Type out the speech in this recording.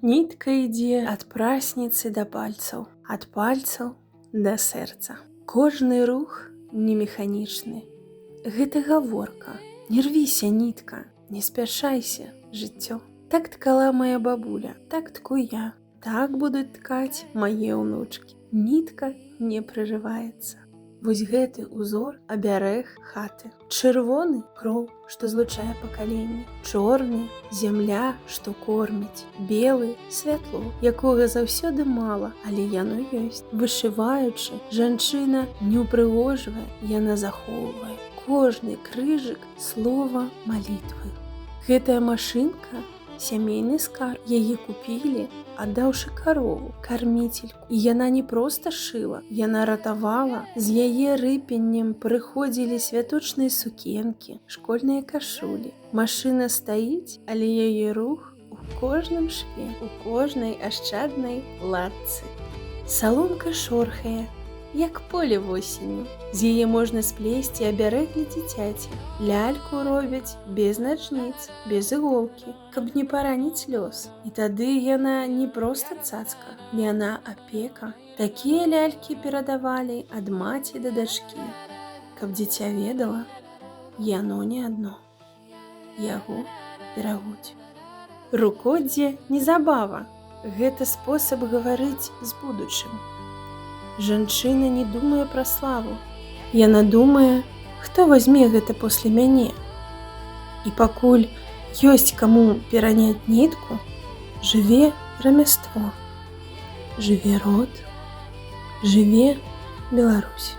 Нітка ідзе ад прасніцы да пальцаў, ад пальцаў да сэрца. Кожны рух не механічны. Гэта гаворка. Не рвіся, нітка, не спяшайся, жыццё. Так ткала моя бабуля, так тку я. Так будуць ткаць мае ўнучкі. Нітка не прерываецца. Вось гэты узор абярэг хаты. Чырвоны — кроў, што злучае пакаленне. Чорны — зямля, што корміць. Белы — святло, якога заўсёды мала, але яно ёсць. Вышываючы, жанчына не ўпрыгожвае, яна захоўвае. Кожны крыжык — слова малітвы. Гэтая машынка — сямейны скарб. Яе купілі, аддаўшы карову, карміцельку. І яна не проста шыла, яна ратавала. З яе рыпеннем прыходзілі святочныя сукенкі, школьныя кашулі. Машына стаіць, але яе рух у кожным шве, у кожнай ашчаднай латцы. Саломка шорхае, як поле восенню. З яе можна сплесці абярэг для дзіцяці. Ляльку робяць без начніц, без іголкі, каб не параніць лёс. І тады яна не проста цацка, яна апека. Такія лялькі перадавалі ад маці да дачкі. Каб дзіця ведала, яно не адно. Яго берагуць. Рукодзе не забава. Гэта спосаб гаварыць з будучым. Жанчына не думае пра славу. Яна думае, хто вазьме гэта после мяне. І пакуль ёсць каму пераняць нітку, жыве рамяство, жыве род, жыве Беларусь.